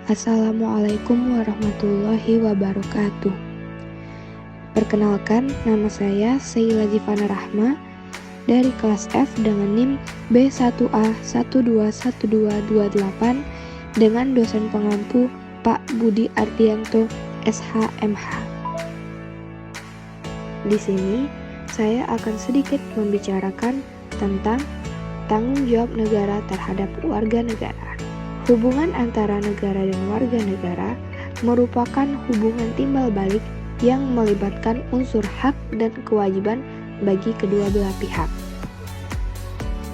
Assalamualaikum warahmatullahi wabarakatuh. Perkenalkan, nama saya Sheila Jifana Rahma dari kelas F dengan NIM B1A121228 dengan dosen pengampu Pak Budi Ardianto, SHMH. Di sini, saya akan sedikit membicarakan tentang tanggung jawab negara terhadap warga negara. Hubungan antara negara dan warga negara merupakan hubungan timbal balik yang melibatkan unsur hak dan kewajiban bagi kedua belah pihak.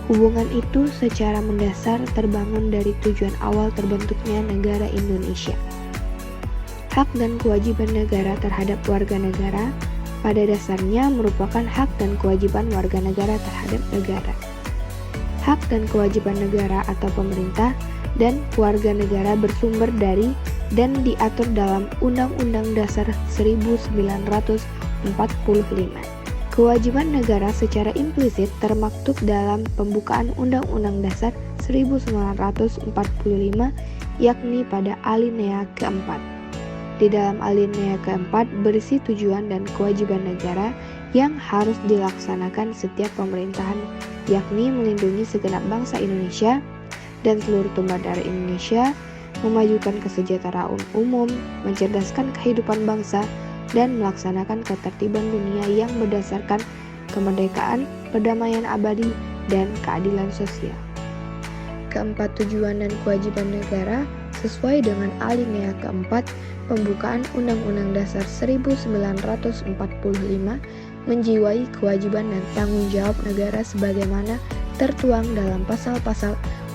Hubungan itu secara mendasar terbangun dari tujuan awal terbentuknya negara Indonesia. Hak dan kewajiban negara terhadap warga negara pada dasarnya merupakan hak dan kewajiban warga negara terhadap negara. Hak dan kewajiban negara atau pemerintah dan warga negara bersumber dari dan diatur dalam Undang-Undang Dasar 1945. Kewajiban negara secara implisit termaktub dalam pembukaan Undang-Undang Dasar 1945, yakni pada alinea keempat. Di dalam alinea keempat berisi tujuan dan kewajiban negara yang harus dilaksanakan setiap pemerintahan, yakni melindungi segenap bangsa Indonesia dan seluruh tumpah darah Indonesia, memajukan kesejahteraan umum, mencerdaskan kehidupan bangsa, dan melaksanakan ketertiban dunia yang berdasarkan kemerdekaan, perdamaian abadi, dan keadilan sosial. Keempat tujuan dan kewajiban negara sesuai dengan alinea keempat pembukaan Undang-Undang Dasar 1945 menjiwai kewajiban dan tanggung jawab negara sebagaimana tertuang dalam pasal-pasal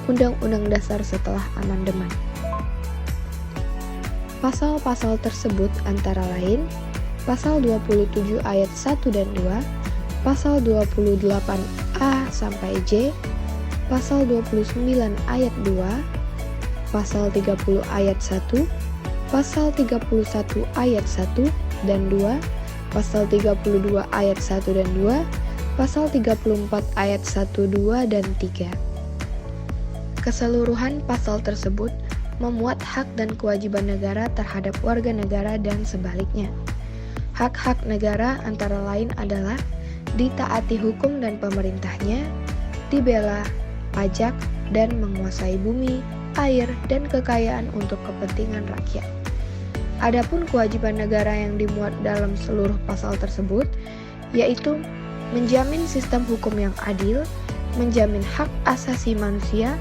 Undang-Undang Dasar setelah amandemen. Pasal-pasal tersebut antara lain Pasal 27 ayat 1 dan 2, Pasal 28A sampai J, Pasal 29 ayat 2, Pasal 30 ayat 1, Pasal 31 ayat 1 dan 2, Pasal 32 ayat 1 dan 2, Pasal 34 ayat 1, 2, dan 3. Keseluruhan pasal tersebut memuat hak dan kewajiban negara terhadap warga negara dan sebaliknya. Hak-hak negara antara lain adalah ditaati hukum dan pemerintahnya, dibela, pajak, dan menguasai bumi, air, dan kekayaan untuk kepentingan rakyat. Adapun kewajiban negara yang dimuat dalam seluruh pasal tersebut, yaitu menjamin sistem hukum yang adil, menjamin hak asasi manusia,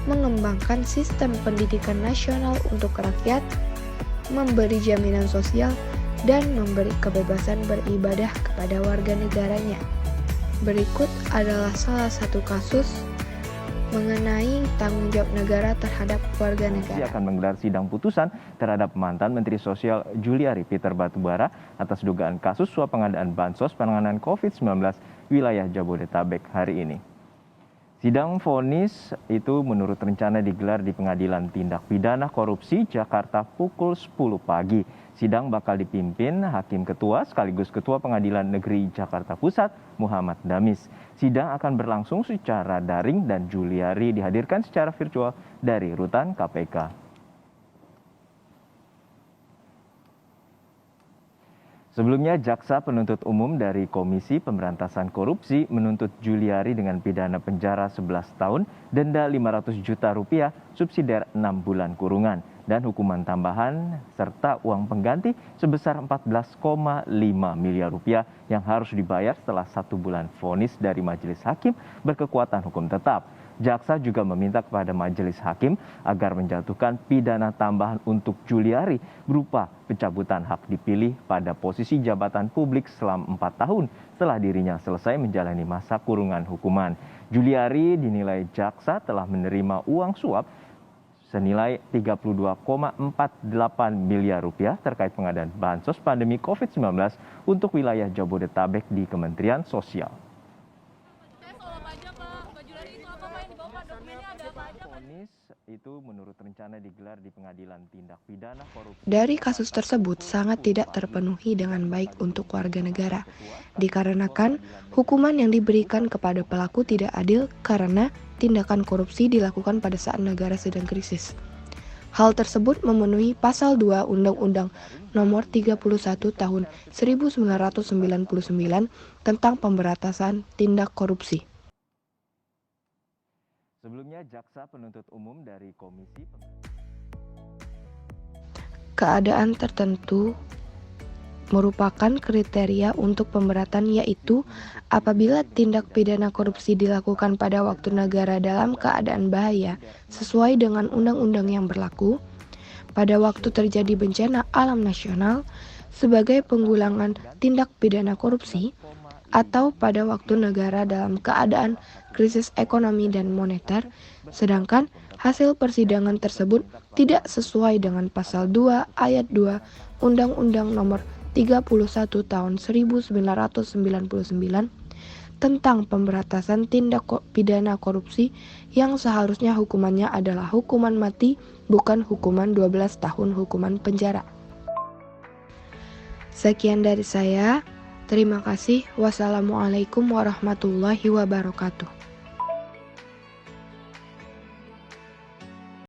mengembangkan sistem pendidikan nasional untuk rakyat, memberi jaminan sosial, dan memberi kebebasan beribadah kepada warga negaranya. Berikut adalah salah satu kasus mengenai tanggung jawab negara terhadap warga negara. Akan menggelar sidang putusan terhadap mantan Menteri Sosial Juliari Peter Batubara atas dugaan kasus suap pengadaan bansos penanganan COVID-19 wilayah Jabodetabek hari ini. Sidang vonis itu menurut rencana digelar di Pengadilan Tindak Pidana Korupsi Jakarta pukul 10 pagi. Sidang bakal dipimpin Hakim Ketua sekaligus Ketua Pengadilan Negeri Jakarta Pusat Muhammad Damis. Sidang akan berlangsung secara daring dan Juliari dihadirkan secara virtual dari Rutan KPK. Sebelumnya, Jaksa Penuntut Umum dari Komisi Pemberantasan Korupsi menuntut Juliari dengan pidana penjara 11 tahun, denda Rp500 juta, subsidiar 6 bulan kurungan, dan hukuman tambahan serta uang pengganti sebesar Rp14,5 miliar yang harus dibayar setelah 1 bulan vonis dari majelis hakim berkekuatan hukum tetap. Jaksa juga meminta kepada majelis hakim agar menjatuhkan pidana tambahan untuk Juliari berupa pencabutan hak dipilih pada posisi jabatan publik selama 4 tahun setelah dirinya selesai menjalani masa kurungan hukuman. Juliari dinilai jaksa telah menerima uang suap senilai Rp32,48 miliar terkait pengadaan bansos pandemi COVID-19 untuk wilayah Jabodetabek di Kementerian Sosial. Itu menurut rencana digelar di Pengadilan Tindak Pidana Korupsi. Dari kasus tersebut sangat tidak terpenuhi dengan baik untuk warga negara, dikarenakan hukuman yang diberikan kepada pelaku tidak adil karena tindakan korupsi dilakukan pada saat negara sedang krisis. Hal tersebut memenuhi pasal 2 Undang-Undang Nomor 31 Tahun 1999 tentang Pemberantasan Tindak Korupsi. Sebelumnya, Jaksa Penuntut Umum dari Komisi Keadaan tertentu merupakan kriteria untuk pemberatan, yaitu apabila tindak pidana korupsi dilakukan pada waktu negara dalam keadaan bahaya sesuai dengan undang-undang yang berlaku, pada waktu terjadi bencana alam nasional sebagai penggulangan tindak pidana korupsi, atau pada waktu negara dalam keadaan krisis ekonomi dan moneter, sedangkan hasil persidangan tersebut tidak sesuai dengan pasal 2 ayat 2 Undang-Undang Nomor 31 Tahun 1999 tentang Pemberantasan Tindak Pidana Korupsi yang seharusnya hukumannya adalah hukuman mati, bukan hukuman 12 tahun hukuman penjara. Sekian dari saya. Terima kasih. Wassalamualaikum warahmatullahi wabarakatuh.